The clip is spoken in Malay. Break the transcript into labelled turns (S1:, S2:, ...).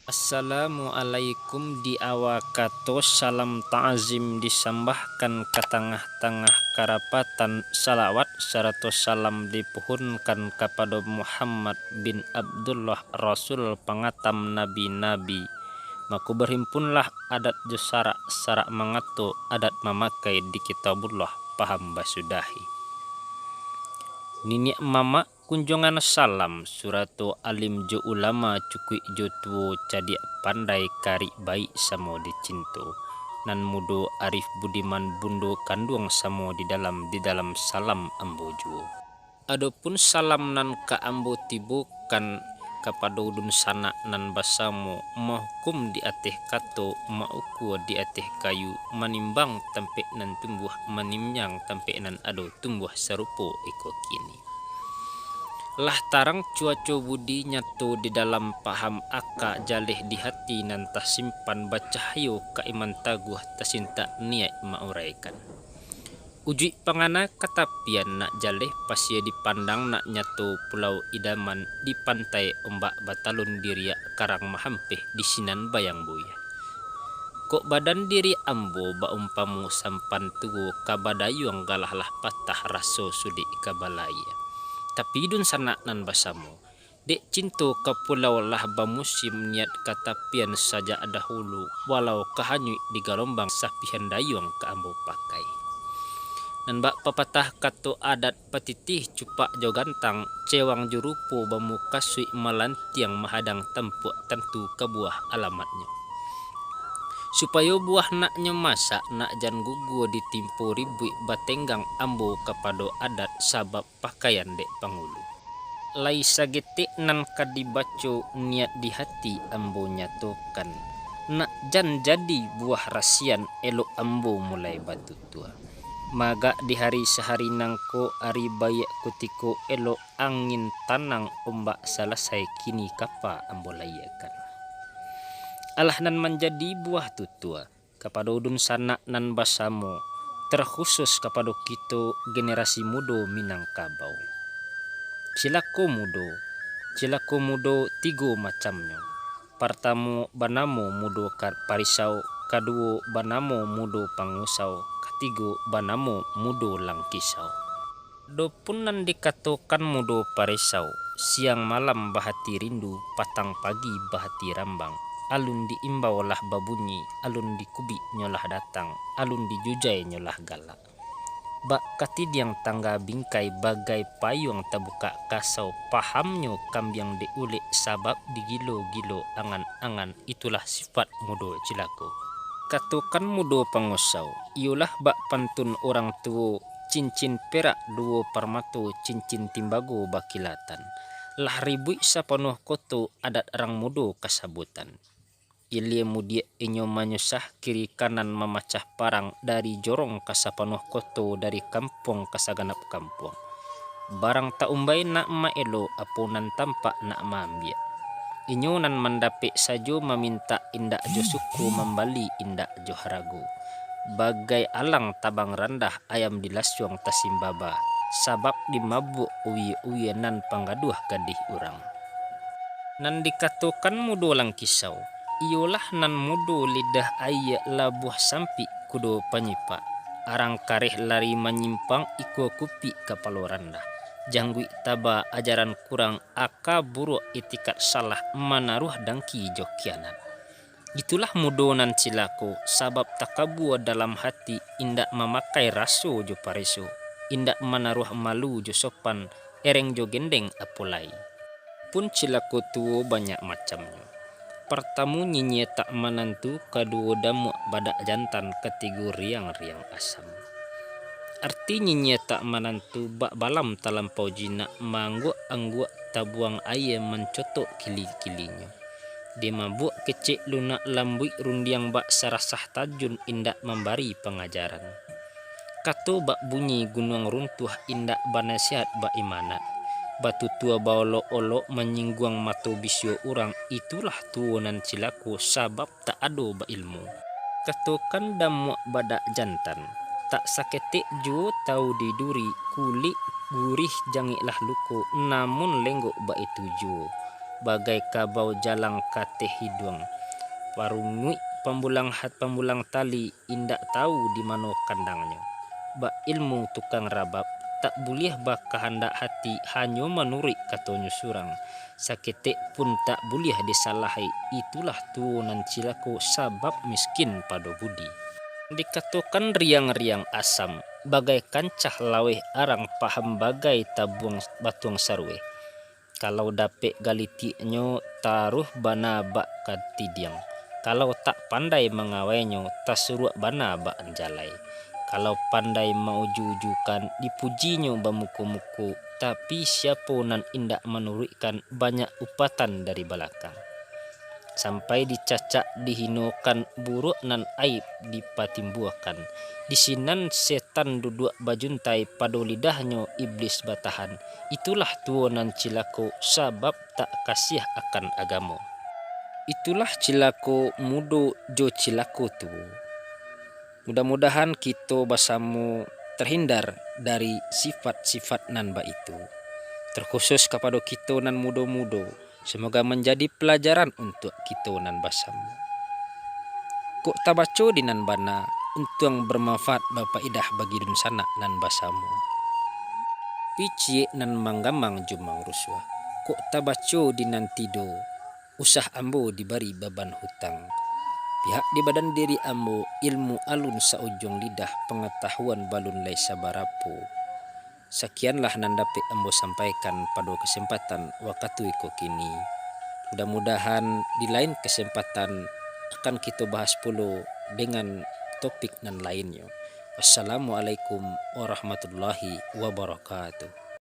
S1: Assalamualaikum diawakato salam ta'zim disambahkan ke tengah-tengah karapatan salawat serta salam dipuhunkan kepada Muhammad bin Abdullah Rasul pengatam nabi-nabi. Maka berhimpunlah adat jusara sarak mengato adat memakai di kitabullah paham basudahi. Nini mama kunjungan salam suratu alim jo ulama cukui jo tuo cadia pandai kari baik samo dicinto nan mudo arif budiman bundo kandung samo di dalam salam ambojo. Adapun salam nan ka ambo tibukan kepada udun sana nan basamu mahkum di ateh kato mauku di ateh kayu manimbang tempe nan tumbuh manimnyang tempe nan ado tumbuh serupo iko kini. Lah tarang cuaco budi nyatu di dalam paham aka jaleh di hati nan tak simpan bacahayo ka iman taguh tasinta niat mauraikan. Uji pangana katapian nak jaleh pasia dipandang nak nyatu pulau idaman di pantai ombak batalun diriak karang mahampeh di sinan bayang buya. Kok badan diri ambo ba umpamu sampan tuwo kabadayuang galahlah patah raso sudi kabalaya. Tapi dun sanak nan basamu dek cinto ke pulau lah bamusim niat katapian saja dahulu walau kahanyui di galombang sapihan dayuang ke ambo pakai. Nan bak papatah kato adat patitih cupak jo gantang cewang jurupo bamuka sui malantiang mahadang tempuk tentu ke buah alamatnya. Supaya buah naknya masak nak jan gugu ditimpo ribui batenggang ambo kepada adat sabab pakaian dek pangulu. Lai sagetik nan kadibaco niat di hati ambo nyatukan. Nak jan jadi buah rasian elok ambo mulai batu tua. Maga di hari sehari nangko ari bayak kutiko elok angin tanang ombak selesai kini kapa ambo layakan. Alah nan menjadi buah tutua kepada udun sanak nan basamo terkhusus kepada kita generasi mudo Minangkabau. Cilako mudo tiga macamnya. Pertama banamo mudo parisau, kedua banamo mudo pangusau, ketiga banamo mudo langkisau. Dopun nan dikatakan mudo parisau, siang malam bahati rindu, patang pagi bahati rambang. Alun diimbau lah babunyi, alun dikubi nyolah datang, alun dijujai nyolah galak. Bak katidiang tangga bingkai bagai payung tabuka kasau pahamnyo kambiang diulik sabab digilo-gilo angan-angan itulah sifat mudo cilako. Katukan mudo pangusau, iulah bak pantun orang tua cincin perak duo permato cincin timbago bakilatan. Lah ribui sapanuh koto adat orang mudo kasabutan. Ilia mudia inyo manyusah kiri kanan memacah parang dari jorong kasapanuh koto dari kampung kasaganap kampung. Barang tak umbai nak maelo apunan tampak nak mambia. Inyo nan mendapik sajo meminta indak jo suku membali indak jo harago. Bagai alang tabang rendah ayam dilasyong tasimbaba. Sabab dimabuk uwi-uwi nan panggaduh gadih urang. Nan dikatakan mudo lang kisau. Iolah nan mudo lidah ayat labuh sampi kudo panyipa. Arang kareh lari menyimpang iko kupi kapalo rendah. Janggui taba ajaran kurang aka buruk itikat salah menaruh dangki jokianan. Itulah mudo nan cilako sabab takabua dalam hati indak memakai raso jo pariso. Indak menaruh malu jo sopan ereng jo gendeng apulai. Pun cilako tuo banyak macamnya. Pertamu nyinyia tak menentu, kedua damu badak jantan, ketiga riang-riang asam. Arti nyinyia tak menentu bak balam talampau jinak mangguk-angguk tabuang air mencotok kili-kilinya. Dia mabuk kecik lunak lambui rundiang bak sarasah tajun indak memberi pengajaran. Kato bak bunyi gunung runtuh indak banasihat bak imanat. Batu tua baolok-olok menyingguang matu bisyo orang itulah tuonan cilaku sabab tak ado ba ilmu. Katokan damuak badak jantan tak saketik jo tau diduri kulit gurih jangiklah luko namun lenggok ba itu jo. bagai kabau jalang kate hiduang. Parungui pambulang tali indak tahu di mano kandangnya. Ba ilmu tukang rabab tak boleh baka hendak hati hanya menuri katonyo surang. Saketek pun tak boleh disalahi, itulah tuonan cilako sabab miskin pada budi. Dikatakan riang-riang asam, bagai kancah laweh arang paham bagai tabuang batuang sarwe. Kalau dapet galitiknyo taruh bana bak katidiang. Kalau tak pandai mengawainya tasuruak bana bak anjalai. Kalau pandai mauju-ujukan dipujinya bamuku-muku, tapi siapa nan indak menurutkan banyak upatan dari belakang. Sampai dicacak dihinokan buruk nan aib dipatimbuakan. Disinan setan duduk bajuntai pada lidahnya iblis batahan. Itulah tuonan cilako sabab tak kasih akan agama. Itulah cilako mudo jo cilako tu. Mudah-mudahan kita bersama terhindar dari sifat-sifat nan ba itu. Terkhusus kepada kita nan mudo-mudo, semoga menjadi pelajaran untuk kita nan bersama. Kok tabaco di nan bana untuk yang bermanfaat bapa idah bagi dun sana nan bersama. Pici nan manggamang jumang ruswa. Kok tabaco di nan tido, usah ambo diberi beban hutang. Pihak di badan diri ambo ilmu alun saujung lidah pengetahuan balun lai sabarapu. Sekianlah nan dapat ambo sampaikan pada kesempatan waktu iko kini. Mudah-mudahan di lain kesempatan akan kita bahas pula dengan topik nan lainnya. Wassalamualaikum warahmatullahi wabarakatuh.